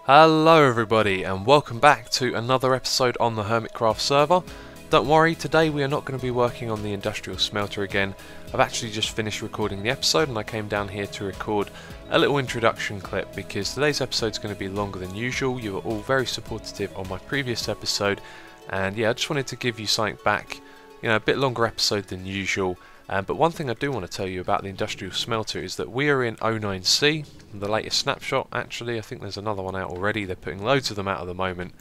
Hello everybody and welcome back to another episode on the Hermitcraft server. Don't worry, today we are not going to be working on the industrial smelter again. I've actually just finished recording the episode and I came down here to record a little introduction clip because today's episode is going to be longer than usual. You were all very supportive on my previous episode and yeah, I just wanted to give you something back, a bit longer episode than usual. But one thing I do want to tell you about the industrial smelter is that we are in 09C, the latest snapshot actually. I think there's another one out already. They're putting loads of them out at the moment.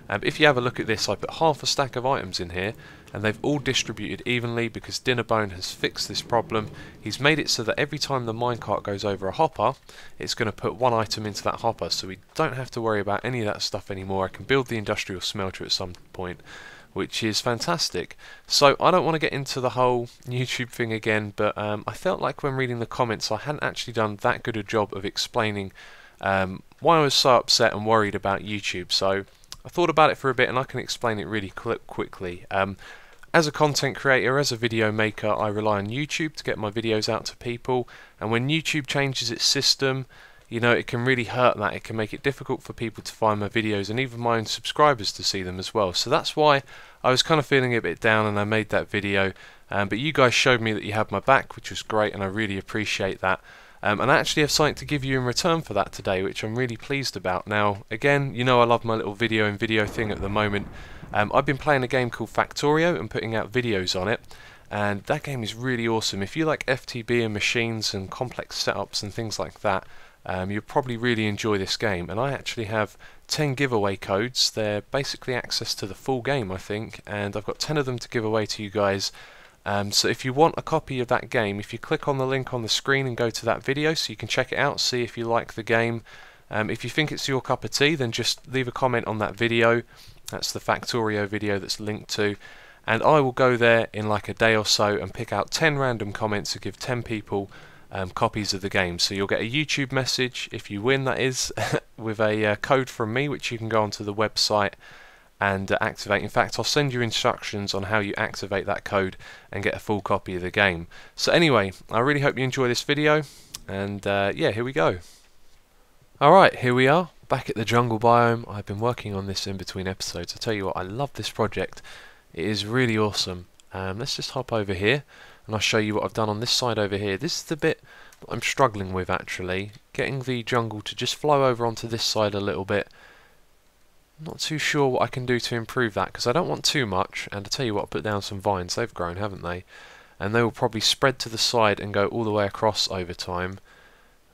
But if you have a look at this, I put half a stack of items in here and they've all distributed evenly because Dinnerbone has fixed this problem. He's made it so that every time the minecart goes over a hopper, it's going to put one item into that hopper, so we don't have to worry about any of that stuff anymore. I can build the industrial smelter at some point, which is fantastic. So I don't want to get into the whole YouTube thing again, but I felt like when reading the comments I hadn't actually done that good a job of explaining why I was so upset and worried about YouTube. So I thought about it for a bit and I can explain it really quickly. As a content creator, as a video maker, I rely on YouTube to get my videos out to people, and when YouTube changes its system, it can really hurt that. It can make it difficult for people to find my videos and even my own subscribers to see them as well. So that's why I was kind of feeling a bit down and I made that video. But you guys showed me that you had my back, which was great, and I really appreciate that. And I actually have something to give you in return for that today, which I'm really pleased about. Now, again, I love my little video thing at the moment. I've been playing a game called Factorio and putting out videos on it. And that game is really awesome. If you like FTB and machines and complex setups and things like that, you'll probably really enjoy this game. And I actually have 10 giveaway codes. They're basically access to the full game, I think, and I've got 10 of them to give away to you guys. So if you want a copy of that game, if you click on the link on the screen and go to that video so you can check it out, see if you like the game. If you think it's your cup of tea, then just leave a comment on that video. That's the Factorio video that's linked to, and I will go there in like a day or so and pick out 10 random comments to give 10 people copies of the game. So you'll get a YouTube message if you win, that is, with a code from me, which you can go onto the website and activate. In fact, I'll send you instructions on how you activate that code and get a full copy of the game. So anyway, I really hope you enjoy this video, and yeah, here we go. Alright, here we are, back at the jungle biome. I've been working on this in between episodes. I tell you what, I love this project. It is really awesome. Let's just hop over here and I'll show you what I've done on this side over here. This is the bit that I'm struggling with actually, getting the jungle to just flow over onto this side a little bit. Not too sure what I can do to improve that because I don't want too much, and I tell you what, I put down some vines. They've grown, haven't they? And they will probably spread to the side and go all the way across over time.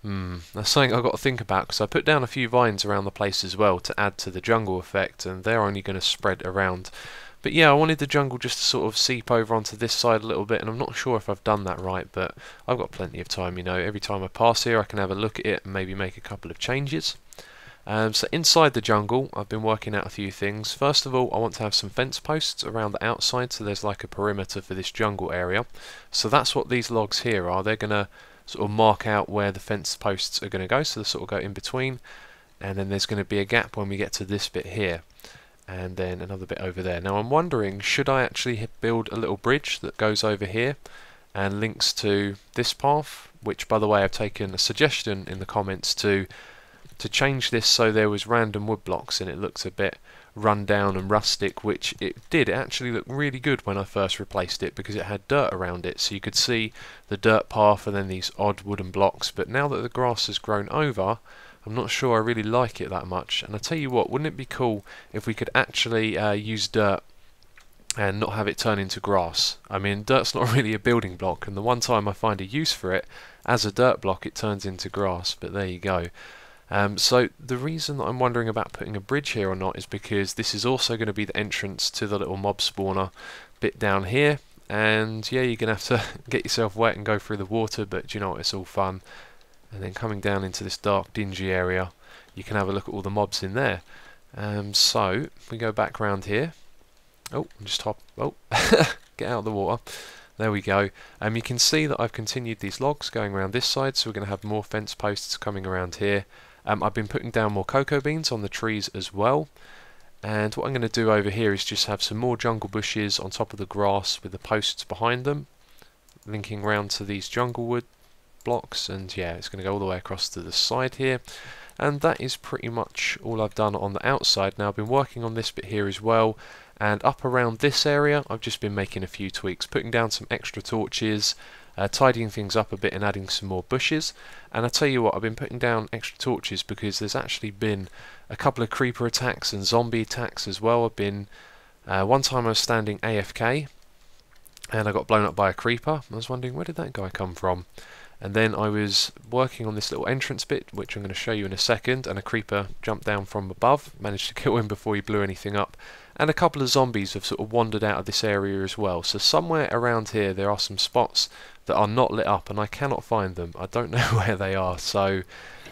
That's something I've got to think about because I put down a few vines around the place as well to add to the jungle effect, and they're only going to spread around. But yeah, I wanted the jungle just to sort of seep over onto this side a little bit, and I'm not sure if I've done that right, but I've got plenty of time, Every time I pass here I can have a look at it and maybe make a couple of changes. So inside the jungle I've been working out a few things. First of all, I want to have some fence posts around the outside, so there's like a perimeter for this jungle area. So that's what these logs here are. They're going to sort of mark out where the fence posts are going to go, so they'll sort of go in between, and then there's going to be a gap when we get to this bit here, and then another bit over there. Now I'm wondering, should I actually build a little bridge that goes over here and links to this path, which by the way I've taken a suggestion in the comments to change this so there was random wood blocks and it looks a bit run down and rustic, which it did. It actually looked really good when I first replaced it because it had dirt around it, so you could see the dirt path and then these odd wooden blocks. But now that the grass has grown over, I'm not sure I really like it that much. And I tell you what, wouldn't it be cool if we could actually use dirt and not have it turn into grass? I mean, dirt's not really a building block, and the one time I find a use for it as a dirt block it turns into grass, but there you go. So the reason that I'm wondering about putting a bridge here or not is because this is also going to be the entrance to the little mob spawner bit down here, and yeah, you're going to have to get yourself wet and go through the water, but you know what, it's all fun. And then coming down into this dark dingy area you can have a look at all the mobs in there. So if we go back round here, get out of the water. There we go. You can see that I've continued these logs going around this side, so we're going to have more fence posts coming around here. I've been putting down more cocoa beans on the trees as well, and what I'm going to do over here is just have some more jungle bushes on top of the grass with the posts behind them, linking round to these jungle wood blocks, and yeah, it's going to go all the way across to the side here. And that is pretty much all I've done on the outside. Now I've been working on this bit here as well, and up around this area I've just been making a few tweaks, putting down some extra torches, tidying things up a bit and adding some more bushes. And I tell you what, I've been putting down extra torches because there's actually been a couple of creeper attacks and zombie attacks as well. I've been one time I was standing AFK and I got blown up by a creeper. I was wondering, where did that guy come from? And then I was working on this little entrance bit, which I'm going to show you in a second, and a creeper jumped down from above, managed to kill him before he blew anything up. And a couple of zombies have sort of wandered out of this area as well. So somewhere around here there are some spots that are not lit up, and I cannot find them. I don't know where they are, so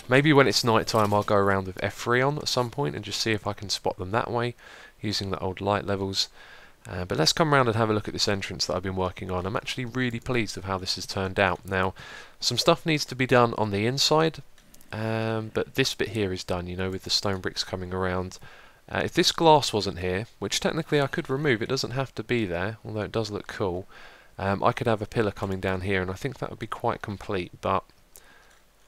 maybe when it's night time I'll go around with F3 on at some point and just see if I can spot them that way, using the old light levels. But let's come around and have a look at this entrance that I've been working on. I'm actually really pleased with how this has turned out. Now, some stuff needs to be done on the inside, but this bit here is done, you know, with the stone bricks coming around. If this glass wasn't here, which technically I could remove, it doesn't have to be there, although it does look cool, I could have a pillar coming down here, and I think that would be quite complete, but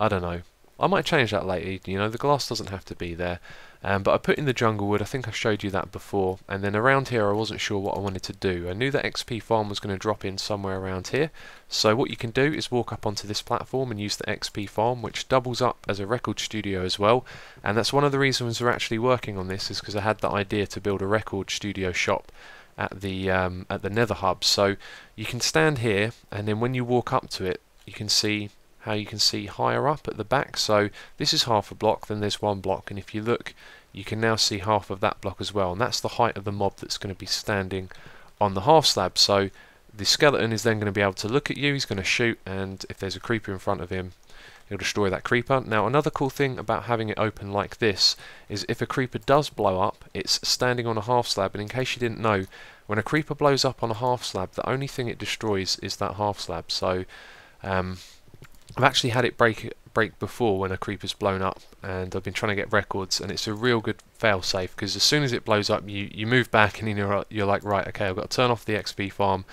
I don't know. I might change that later, you know, the glass doesn't have to be there. But I put in the jungle wood, I think I showed you that before, and then around here I wasn't sure what I wanted to do. I knew that XP farm was going to drop in somewhere around here, so what you can do is walk up onto this platform and use the XP farm, which doubles up as a record studio as well, and that's one of the reasons we're actually working on this, is because I had the idea to build a record studio shop at the Nether hub. So you can stand here, and then when you walk up to it, you can see how you can see higher up at the back. So this is half a block, then there's one block, and if you look, you can now see half of that block as well, and that's the height of the mob that's going to be standing on the half slab. So the skeleton is then going to be able to look at you, he's going to shoot, and if there's a creeper in front of him, he'll destroy that creeper. Now another cool thing about having it open like this is if a creeper does blow up, it's standing on a half slab, and in case you didn't know, when a creeper blows up on a half slab, the only thing it destroys is that half slab. So I've actually had it break before when a creeper's blown up, and I've been trying to get records, and it's a real good fail-safe, because as soon as it blows up you move back, and you're like, right, okay, I've got to turn off the XP farm,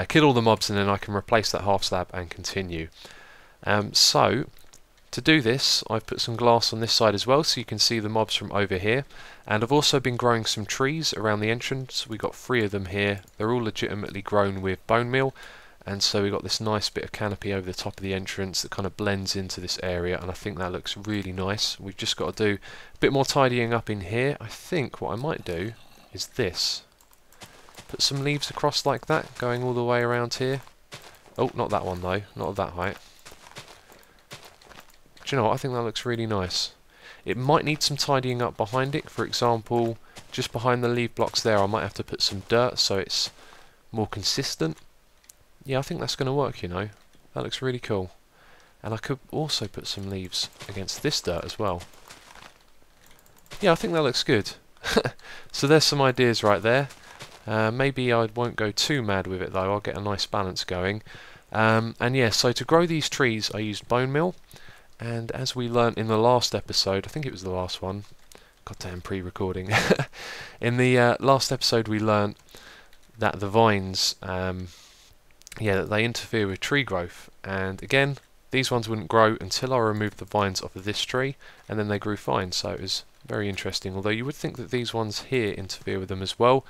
kill all the mobs, and then I can replace that half slab and continue. So to do this, I've put some glass on this side as well, so you can see the mobs from over here, and I've also been growing some trees around the entrance. We've got 3 of them here. They're all legitimately grown with bone meal. And so we've got this nice bit of canopy over the top of the entrance that kind of blends into this area, and I think that looks really nice. We've just got to do a bit more tidying up in here. I think what I might do is this. Put some leaves across like that, going all the way around here. Oh, not that one though, not at that height. Do you know what, I think that looks really nice. It might need some tidying up behind it. For example, just behind the leaf blocks there, I might have to put some dirt so it's more consistent. Yeah, I think that's going to work, you know. That looks really cool. And I could also put some leaves against this dirt as well. Yeah, I think that looks good. So there's some ideas right there. Maybe I won't go too mad with it though, I'll get a nice balance going. And yeah, so to grow these trees I used bone meal. And as we learnt in the last episode, I think it was the last one. Goddamn pre-recording. In the last episode we learnt that the vines... that they interfere with tree growth, and again these ones wouldn't grow until I removed the vines off of this tree, and then they grew fine. So it was very interesting, although you would think that these ones here interfere with them as well.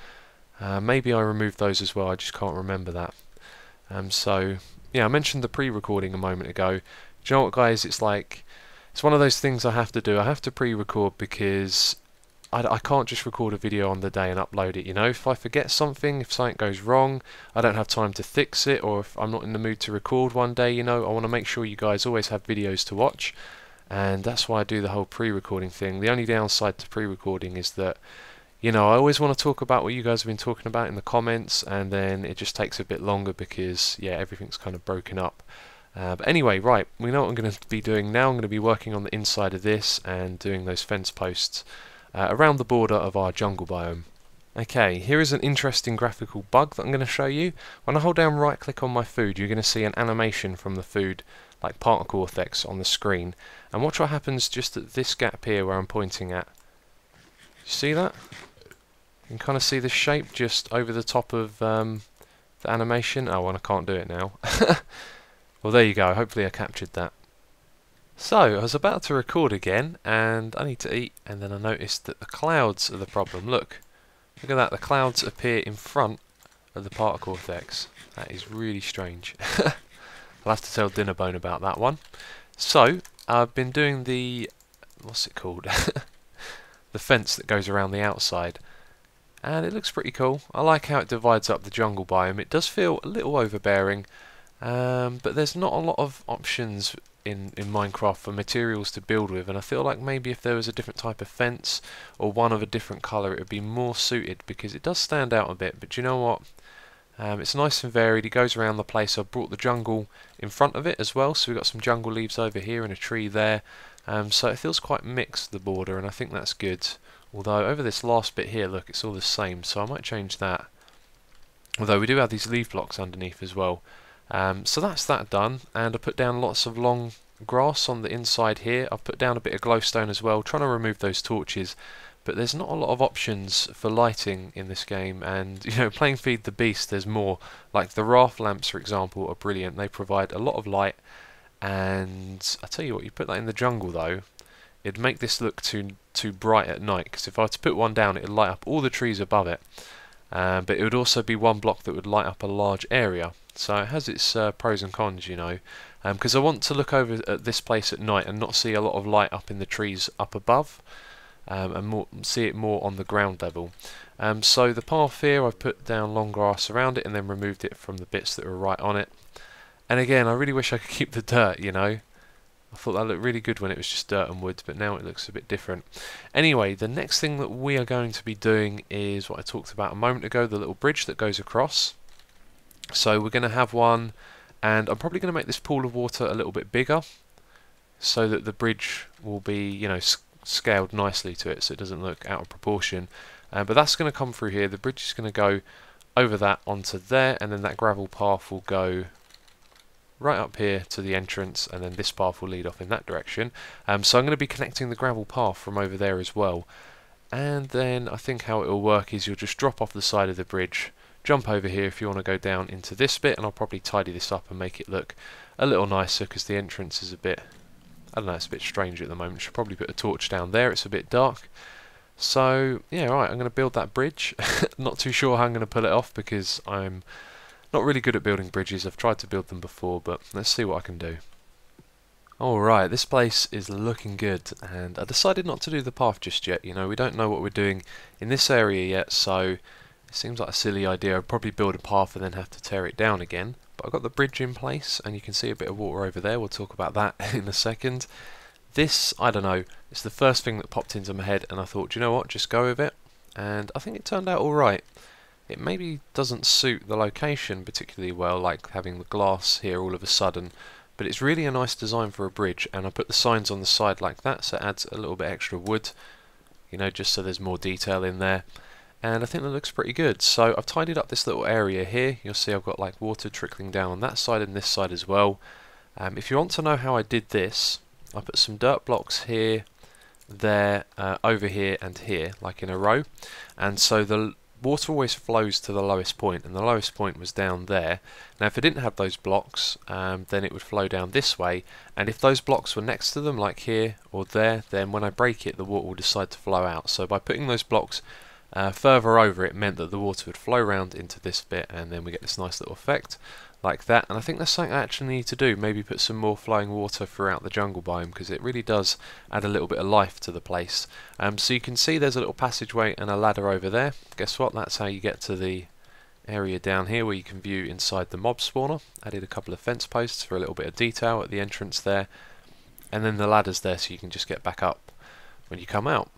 Maybe I removed those as well, I just can't remember that. So yeah, I mentioned the pre-recording a moment ago. Do you know what, guys, it's like, it's one of those things I have to do. I have to pre-record because I can't just record a video on the day and upload it, you know. If I forget something, if something goes wrong, I don't have time to fix it, or if I'm not in the mood to record one day, you know, I want to make sure you guys always have videos to watch, and that's why I do the whole pre-recording thing. The only downside to pre-recording is that, you know, I always want to talk about what you guys have been talking about in the comments, and then it just takes a bit longer because, yeah, everything's kind of broken up. But anyway, right, we know what I'm going to be doing now. I'm going to be working on the inside of this and doing those fence posts around the border of our jungle biome. Okay, here is an interesting graphical bug that I'm going to show you. When I hold down right click on my food, you're going to see an animation from the food, like particle effects on the screen. And watch what happens just at this gap here where I'm pointing at. You see that? You can kind of see the shape just over the top of the animation. Oh, and I can't do it now. Well, there you go. Hopefully I captured that. So, I was about to record again, and I need to eat, and then I noticed that the clouds are the problem. Look at that, the clouds appear in front of the particle effects. That is really strange. I'll have to tell Dinnerbone about that one. So, I've been doing the, what's it called? The fence that goes around the outside. And it looks pretty cool. I like how it divides up the jungle biome. It does feel a little overbearing, but there's not a lot of options in Minecraft for materials to build with, and I feel like maybe if there was a different type of fence or one of a different colour it would be more suited, because it does stand out a bit. But you know what? It's nice and varied. It goes around the place. I've brought the jungle in front of it as well, so we've got some jungle leaves over here and a tree there. So it feels quite mixed, the border, and I think that's good. Although over this last bit here, look, it's all the same, so I might change that. Although we do have these leaf blocks underneath as well. So that's that done, and I put down lots of long grass on the inside here. I've put down a bit of glowstone as well, trying to remove those torches. But there's not a lot of options for lighting in this game, and you know, playing Feed the Beast, there's more. Like the raft lamps, for example, are brilliant. They provide a lot of light, and I tell you what, you put that in the jungle though, it'd make this look too bright at night, because if I were to put one down, it'd light up all the trees above it. But it would also be one block that would light up a large area. So it has its pros and cons, you know. Because I want to look over at this place at night and not see a lot of light up in the trees up above, and see it more on the ground level. So the path here, I've put down long grass around it and then removed it from the bits that were right on it. And again, I really wish I could keep the dirt, you know. I thought that looked really good when it was just dirt and wood, but now it looks a bit different. Anyway, the next thing that we are going to be doing is what I talked about a moment ago, the little bridge that goes across. So we're going to have one, and I'm probably going to make this pool of water a little bit bigger, so that the bridge will be, you know, scaled nicely to it, so it doesn't look out of proportion. But that's going to come through here. The bridge is going to go over that onto there, and then that gravel path will go right up here to the entrance, and then this path will lead off in that direction. So I'm going to be connecting the gravel path from over there as well. And then I think how it will work is you'll just drop off the side of the bridge, jump over here if you want to go down into this bit, and I'll probably tidy this up and make it look a little nicer, because the entrance is a bit, I don't know, it's a bit strange at the moment. Should probably put a torch down there, it's a bit dark. So yeah, right, I'm going to build that bridge. Not too sure how I'm going to pull it off, because I'm not really good at building bridges. I've tried to build them before, but let's see what I can do. Alright, this place is looking good, and I decided not to do the path just yet. You know, we don't know what we're doing in this area yet, so it seems like a silly idea. I'd probably build a path and then have to tear it down again. But I've got the bridge in place, and you can see a bit of water over there. We'll talk about that in a second. This, I don't know, it's the first thing that popped into my head, and I thought, you know what, just go with it. And I think it turned out alright. It maybe doesn't suit the location particularly well, like having the glass here all of a sudden, but it's really a nice design for a bridge, and I put the signs on the side like that, so it adds a little bit extra wood, you know, just so there's more detail in there, and I think that looks pretty good. So I've tidied up this little area here. You'll see I've got like water trickling down on that side and this side as well. If you want to know how I did this, I put some dirt blocks here, there, over here and here, like in a row, and so the water always flows to the lowest point, and the lowest point was down there. Now if I didn't have those blocks, then it would flow down this way, and if those blocks were next to them, like here or there, then when I break it, the water will decide to flow out. So by putting those blocks further over, it meant that the water would flow around into this bit, and then we get this nice little effect like that. And I think that's something I actually need to do, maybe put some more flowing water throughout the jungle biome, because it really does add a little bit of life to the place. So you can see there's a little passageway and a ladder over there. Guess what, that's how you get to the area down here where you can view inside the mob spawner. Added a couple of fence posts for a little bit of detail at the entrance there, and then the ladder's there so you can just get back up when you come out.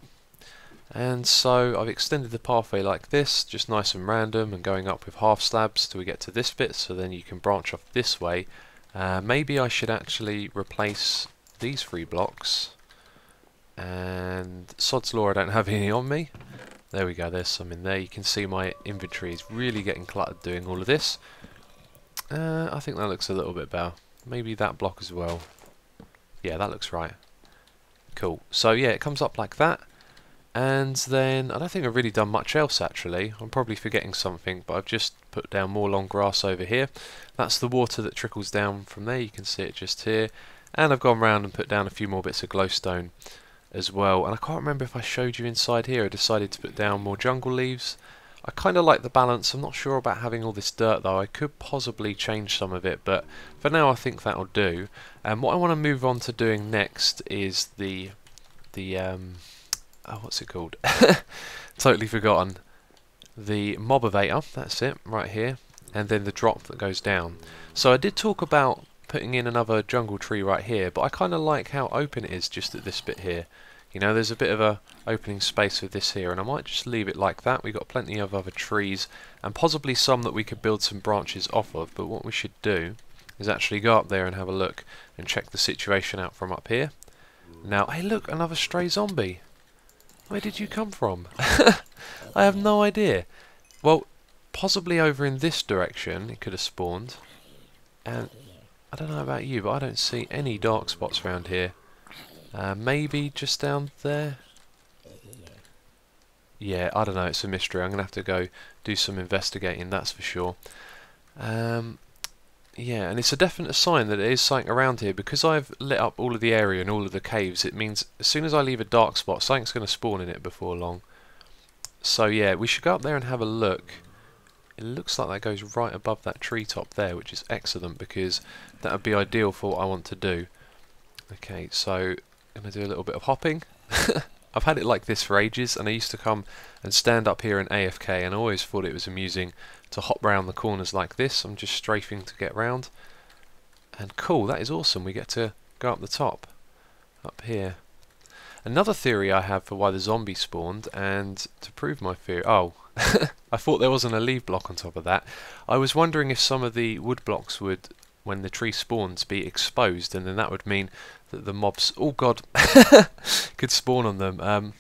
And so I've extended the pathway like this, just nice and random, and going up with half slabs till we get to this bit, so then you can branch off this way. Maybe I should actually replace these 3 blocks, and sod's law I don't have any on me. There we go, there's some in there. You can see my inventory is really getting cluttered doing all of this. I think that looks a little bit better. Maybe that block as well. Yeah, that looks right. Cool. So yeah, it comes up like that. And then I don't think I've really done much else actually. I'm probably forgetting something, but I've just put down more long grass over here. That's the water that trickles down from there. You can see it just here. And I've gone round and put down a few more bits of glowstone as well. And I can't remember if I showed you inside here. I decided to put down more jungle leaves. I kind of like the balance. I'm not sure about having all this dirt though. I could possibly change some of it, but for now I think that'll do. And what I want to move on to doing next is the oh, what's it called? Totally forgotten. The motivator, that's it, right here, and then the drop that goes down. So I did talk about putting in another jungle tree right here, but I kind of like how open it is just at this bit here. You know, there's a bit of a opening space with this here, and I might just leave it like that. We've got plenty of other trees, and possibly some that we could build some branches off of, but what we should do is actually go up there and have a look and check the situation out from up here. Now, hey look, another stray zombie. Where did you come from? I have no idea. Well, possibly over in this direction it could have spawned, and I don't know about you, but I don't see any dark spots around here. Maybe just down there? Yeah, I don't know, it's a mystery. I'm going to have to go do some investigating, that's for sure. Yeah, and it's a definite sign that there is something around here. Because I've lit up all of the area and all of the caves, it means as soon as I leave a dark spot, something's going to spawn in it before long. So yeah, we should go up there and have a look. It looks like that goes right above that treetop there, which is excellent because that would be ideal for what I want to do. Okay, so I'm going to do a little bit of hopping. I've had it like this for ages, and I used to come and stand up here in AFK, and I always thought it was amusing to hop round the corners like this. I'm just strafing to get round. And cool, that is awesome. We get to go up the top, up here. Another theory I have for why the zombie spawned, and to prove my theory... Oh, I thought there wasn't a leaf block on top of that. I was wondering if some of the wood blocks would, when the tree spawns, be exposed, and then that would mean that the mobs... Oh god! could spawn on them.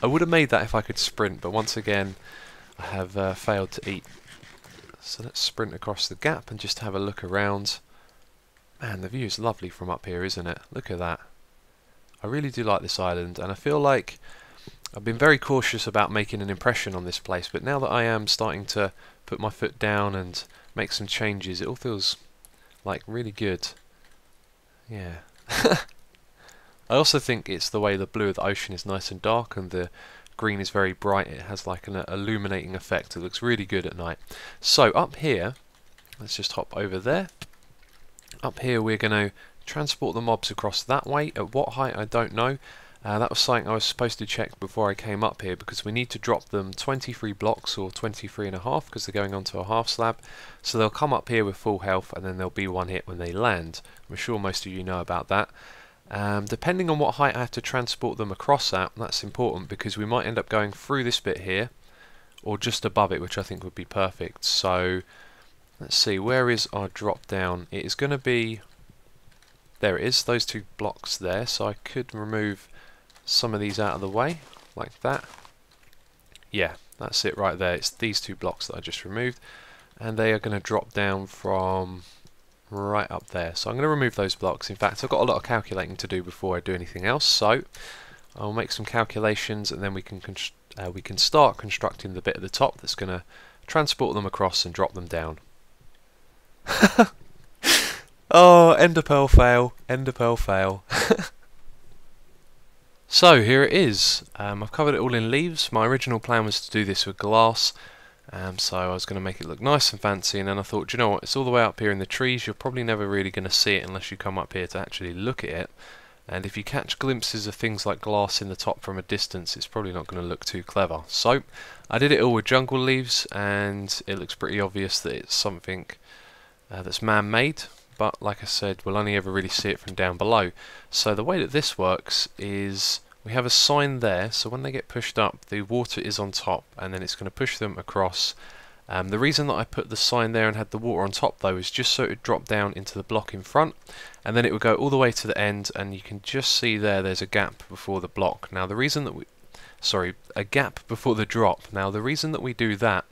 I would have made that if I could sprint, but once again I have failed to eat. So let's sprint across the gap and just have a look around. Man, the view is lovely from up here, isn't it? Look at that. I really do like this island, and I feel like I've been very cautious about making an impression on this place, but now that I am starting to put my foot down and make some changes, it all feels like really good. Yeah. I also think it's the way the blue of the ocean is nice and dark and the green is very bright. It has like an illuminating effect. It looks really good at night. So up here, let's just hop over there. Up here we're going to transport the mobs across that way. At what height I don't know. That was something I was supposed to check before I came up here, because we need to drop them 23 blocks or 23 and a half because they're going onto a half slab. So they'll come up here with full health, and then there'll be one hit when they land. I'm sure most of you know about that. Depending on what height I have to transport them across at, that's important because we might end up going through this bit here or just above it, which I think would be perfect. So let's see, where is our drop down? It is going to be, there it is, those two blocks there. So I could remove some of these out of the way like that. Yeah, that's it right there. It's these two blocks that I just removed, and they are going to drop down from right up there. So I'm going to remove those blocks. In fact, I've got a lot of calculating to do before I do anything else, so I'll make some calculations and then we can start constructing the bit at the top that's going to transport them across and drop them down. Oh, ender pearl fail, ender pearl fail. So here it is. I've covered it all in leaves. My original plan was to do this with glass. So I was going to make it look nice and fancy, and then I thought, you know what, it's all the way up here in the trees, you're probably never really going to see it unless you come up here to actually look at it, and if you catch glimpses of things like glass in the top from a distance, it's probably not going to look too clever. So I did it all with jungle leaves, and it looks pretty obvious that it's something that's man-made, but like I said, we'll only ever really see it from down below. So the way that this works is we have a sign there, so when they get pushed up, the water is on top, and then it's going to push them across. The reason that I put the sign there and had the water on top though is just so it would drop down into the block in front, and then it would go all the way to the end, and you can just see there's a gap before the block. Now the reason that a gap before the drop. Now the reason that we do that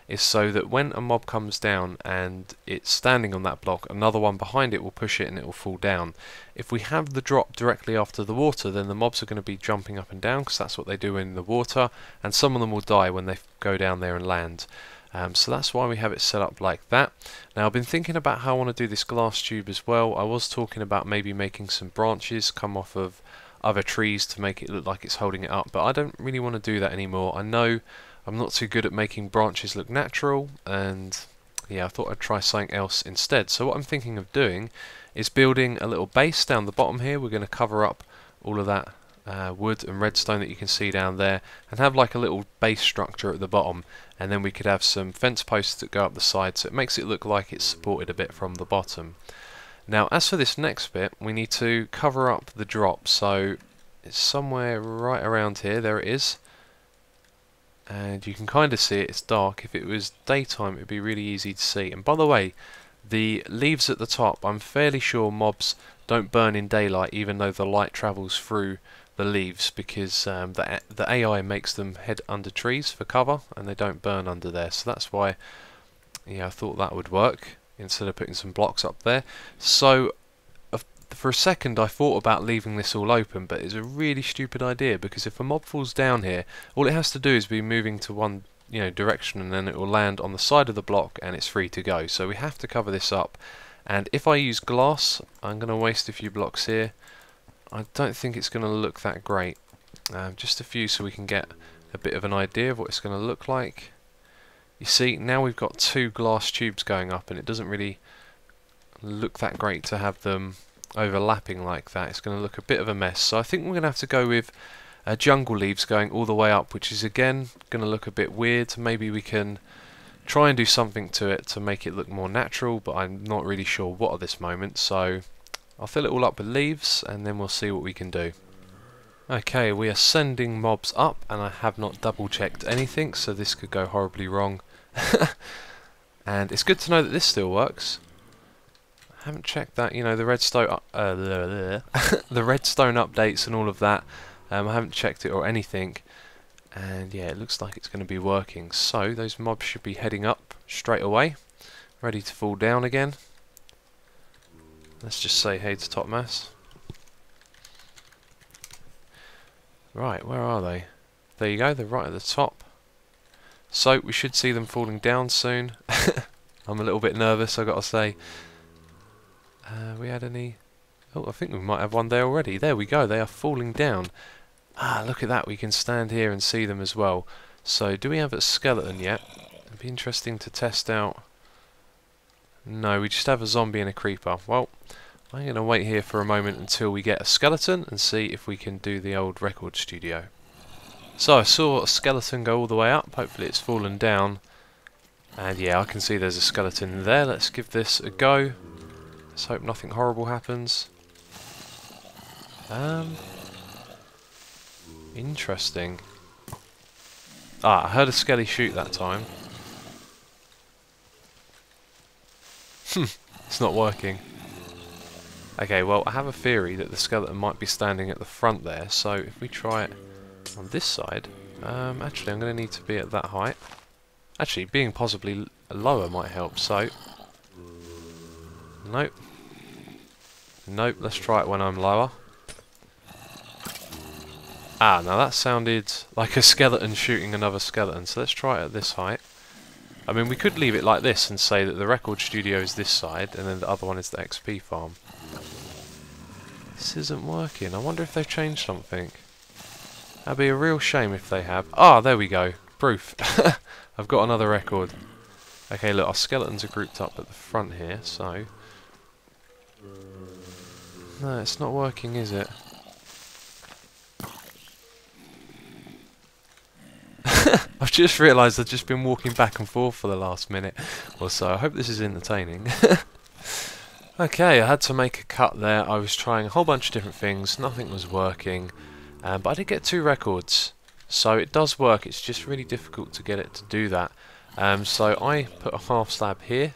is so that when a mob comes down and it's standing on that block, another one behind it will push it and it will fall down. If we have the drop directly after the water, then the mobs are going to be jumping up and down because that's what they do in the water, and some of them will die when they go down there and land. So that's why we have it set up like that. Now I've been thinking about how I want to do this glass tube as well. I was talking about maybe making some branches come off of other trees to make it look like it's holding it up, but I don't really want to do that anymore. I know I'm not too good at making branches look natural, and yeah, I thought I'd try something else instead. So what I'm thinking of doing is building a little base down the bottom here. We're going to cover up all of that wood and redstone that you can see down there, and have like a little base structure at the bottom, and then we could have some fence posts that go up the side, so it makes it look like it's supported a bit from the bottom. Now as for this next bit, we need to cover up the drop, so it's somewhere right around here. There it is, and you can kind of see it. It's dark. If it was daytime it would be really easy to see. And by the way, the leaves at the top, I'm fairly sure mobs don't burn in daylight even though the light travels through the leaves, because the AI makes them head under trees for cover and they don't burn under there. So that's why, yeah, I thought that would work instead of putting some blocks up there. So for a second I thought about leaving this all open, but it's a really stupid idea, because if a mob falls down here, all it has to do is be moving to one direction, and then it will land on the side of the block and it's free to go. So we have to cover this up, and if I use glass, I'm going to waste a few blocks here. I don't think it's going to look that great. Just a few so we can get a bit of an idea of what it's going to look like. You see, now we've got two glass tubes going up, and it doesn't really look that great to have them overlapping like that. It's going to look a bit of a mess. So I think we're going to have to go with jungle leaves going all the way up, which is again going to look a bit weird. Maybe we can try and do something to it to make it look more natural, but I'm not really sure what at this moment. So I'll fill it all up with leaves and then we'll see what we can do. Okay, we are sending mobs up, and I have not double checked anything, so this could go horribly wrong. And it's good to know that this still works. I haven't checked that, the redstone the redstone updates and all of that. I haven't checked it or anything, and yeah, it looks like it's going to be working. So those mobs should be heading up straight away, ready to fall down again. Let's just say hey to Topmas. Right, where are they? There you go, they're right at the top. So we should see them falling down soon. I'm a little bit nervous, I gotta say. We had any... Oh, I think we might have one there already. There we go, they are falling down. Ah, look at that, we can stand here and see them as well. So, do we have a skeleton yet? It'd be interesting to test out. No, we just have a zombie and a creeper. Well, I'm going to wait here for a moment until we get a skeleton and see if we can do the old record studio. So, I saw a skeleton go all the way up. Hopefully it's fallen down. And yeah, I can see there's a skeleton in there. Let's give this a go. Let's hope nothing horrible happens. Interesting. Ah, I heard a skelly shoot that time. It's not working. Okay, well, I have a theory that the skeleton might be standing at the front there, so if we try it on this side... actually, I'm going to need to be at that height. Actually, being possibly lower might help, so... Nope. Nope, let's try it when I'm lower. Ah, now that sounded like a skeleton shooting another skeleton, so let's try it at this height. I mean, we could leave it like this and say that the record studio is this side, and then the other one is the XP farm. This isn't working. I wonder if they've changed something. That'd be a real shame if they have. Ah, there we go. Proof. I've got another record. Okay, look, our skeletons are grouped up at the front here, so... No, it's not working, is it? I've just realised I've just been walking back and forth for the last minute or so. I hope this is entertaining. Okay, I had to make a cut there. I was trying a whole bunch of different things. Nothing was working. But I did get 2 records. So it does work. It's just really difficult to get it to do that. So I put a half slab here.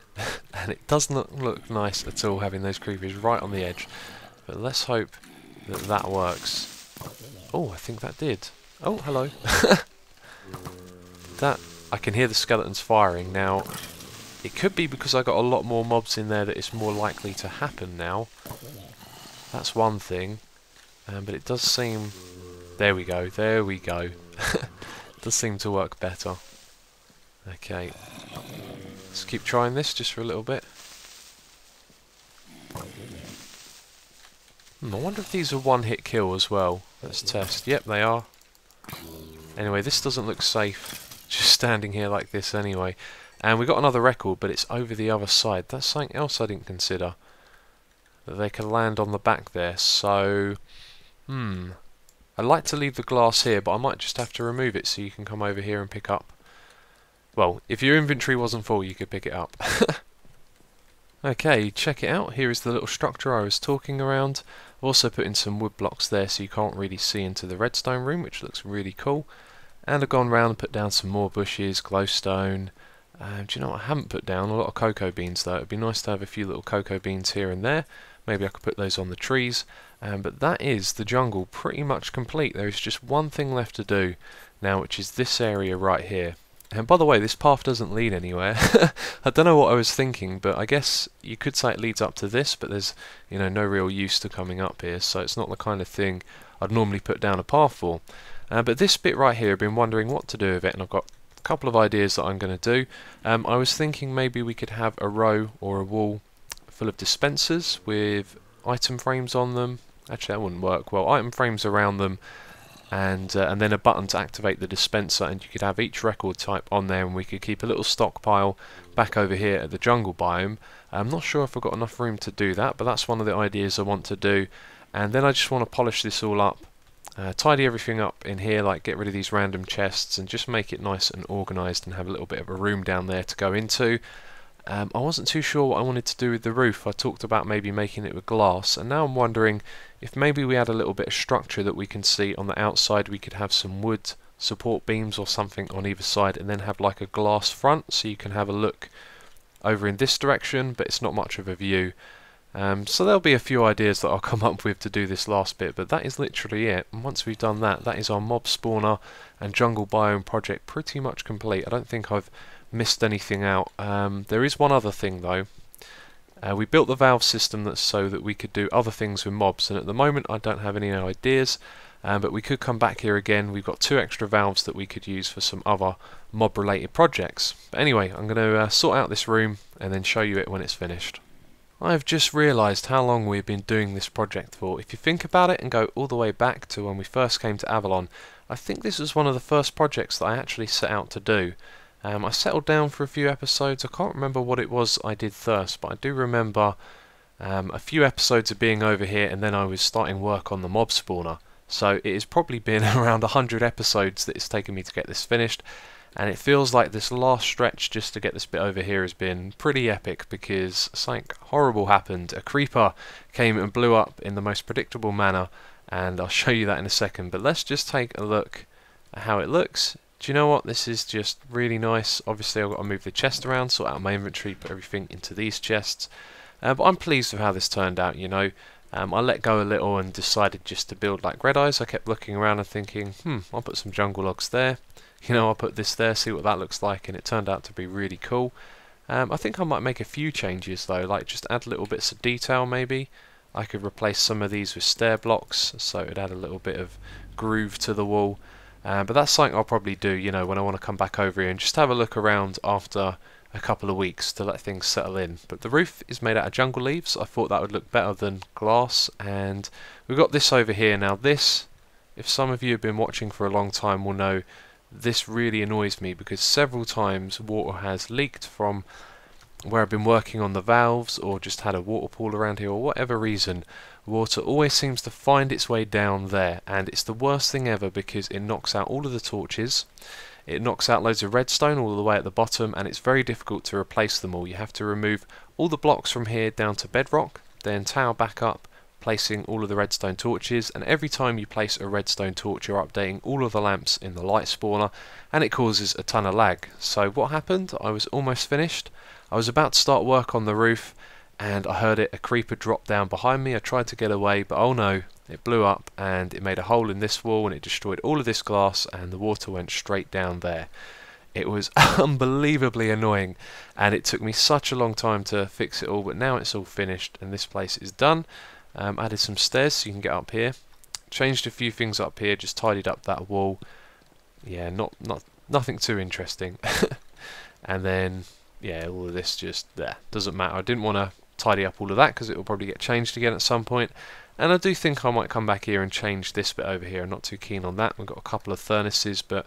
And it does not look nice at all having those creepers right on the edge. But let's hope that that works. Oh, I think that did. Oh, hello. That I can hear the skeletons firing now. It could be because I got a lot more mobs in there that it's more likely to happen now. That's one thing. But it does seem... There we go, there we go. It does seem to work better. Okay, let's keep trying this just for a little bit. I wonder if these are one-hit kill as well. Let's test. Yep, they are. Anyway, this doesn't look safe, just standing here like this anyway. And we got another record, but it's over the other side. That's something else I didn't consider. That they can land on the back there, so... I'd like to leave the glass here, but I might just have to remove it so you can come over here and pick up. Well, if your inventory wasn't full, you could pick it up. Okay, check it out. Here is the little structure I was talking around. I've also put in some wood blocks there so you can't really see into the redstone room, which looks really cool. And I've gone round and put down some more bushes, glowstone. Do you know what I haven't put down? A lot of cocoa beans though. It'd be nice to have a few little cocoa beans here and there. Maybe I could put those on the trees. But that is the jungle pretty much complete. There is just one thing left to do now, which is this area right here. And by the way, this path doesn't lead anywhere. I don't know what I was thinking, but I guess you could say it leads up to this, but there's, you know, no real use to coming up here, so it's not the kind of thing I'd normally put down a path for. But this bit right here, I've been wondering what to do with it, and I've got a couple of ideas that I'm going to do. I was thinking maybe we could have a row or a wall full of dispensers with item frames on them. Actually, that wouldn't work well. Item frames around them, and then a button to activate the dispenser, and you could have each record type on there, and we could keep a little stockpile back over here at the jungle biome. I'm not sure if I've got enough room to do that, but that's one of the ideas I want to do. And then I just want to polish this all up, tidy everything up in here, like get rid of these random chests and just make it nice and organised and have a little bit of a room down there to go into. I wasn't too sure what I wanted to do with the roof. I talked about maybe making it with glass, and now I'm wondering if maybe we had a little bit of structure that we can see on the outside. We could have some wood support beams or something on either side, and then have like a glass front so you can have a look over in this direction, but it's not much of a view. So there'll be a few ideas that I'll come up with to do this last bit, but that is literally it. And once we've done that, that is our mob spawner and jungle biome project pretty much complete. I don't think I've missed anything out. There is one other thing though. We built the valve system so that we could do other things with mobs, and at the moment I don't have any ideas, but we could come back here again. We've got 2 extra valves that we could use for some other mob related projects. But anyway, I'm going to sort out this room and then show you it when it's finished. I've just realised how long we've been doing this project for. If you think about it and go all the way back to when we first came to Avalon, I think this was one of the first projects that I actually set out to do. I settled down for a few episodes. I can't remember what it was I did first, but I do remember a few episodes of being over here, and then I was starting work on the mob spawner. So it has probably been around 100 episodes that it's taken me to get this finished, and it feels like this last stretch just to get this bit over here has been pretty epic, because something horrible happened. A creeper came and blew up in the most predictable manner, and I'll show you that in a second. But let's just take a look at how it looks. Do you know what? This is just really nice. Obviously I've got to move the chest around, sort out my inventory, put everything into these chests. But I'm pleased with how this turned out, you know. I let go a little and decided just to build like red eyes. I kept looking around and thinking, I'll put some jungle logs there. You know, I'll put this there, see what that looks like, and it turned out to be really cool. I think I might make a few changes though, like just add little bits of detail maybe. I could replace some of these with stair blocks, so it'd add a little bit of groove to the wall. But that's something I'll probably do, you know, when I want to come back over here and just have a look around after a couple of weeks to let things settle in. But the roof is made out of jungle leaves. I thought that would look better than glass, and we've got this over here. Now this, if some of you have been watching for a long time, will know this really annoys me, because several times water has leaked from where I've been working on the valves, or just had a water pool around here, or whatever reason. Water always seems to find its way down there, and it's the worst thing ever because it knocks out all of the torches, it knocks out loads of redstone all the way at the bottom, and it's very difficult to replace them all. You have to remove all the blocks from here down to bedrock, then tower back up, placing all of the redstone torches, and every time you place a redstone torch you're updating all of the lamps in the light spawner, and it causes a ton of lag. So what happened? I was almost finished. I was about to start work on the roof, and I heard a creeper drop down behind me. I tried to get away, but oh no, it blew up and it made a hole in this wall, and it destroyed all of this glass, and the water went straight down there. It was unbelievably annoying, and it took me such a long time to fix it all, but now it's all finished and this place is done. Added some stairs so you can get up here, changed a few things up here, just tidied up that wall. Yeah, nothing too interesting. and then yeah, all of this just there, doesn't matter. I didn't want to tidy up all of that because it will probably get changed again at some point. And I do think I might come back here and change this bit over here. I'm not too keen on that. We've got a couple of furnaces, but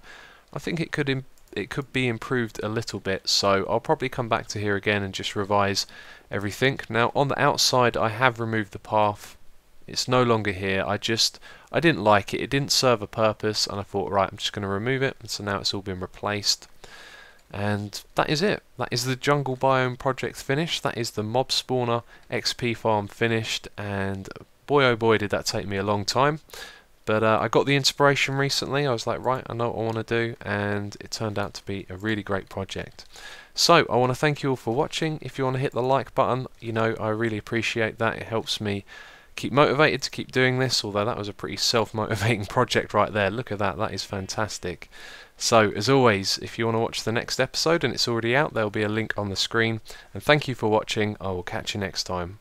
I think it could be improved a little bit, so I'll probably come back to here again and just revise everything. Now on the outside I have removed the path. It's no longer here. I didn't like it. It didn't serve a purpose, and I thought, right, I'm just going to remove it. And so now it's all been replaced. And that is it. That is the jungle biome project finished. That is the mob spawner XP farm finished, and boy oh boy did that take me a long time. But I got the inspiration recently. I was like, right, I know what I want to do, and it turned out to be a really great project. So I want to thank you all for watching. If you want to hit the like button, you know, I really appreciate that. It helps me keep motivated to keep doing this, although that was a pretty self-motivating project right there. Look at that, that is fantastic. So as always, if you want to watch the next episode and it's already out, there'll be a link on the screen. And thank you for watching. I will catch you next time.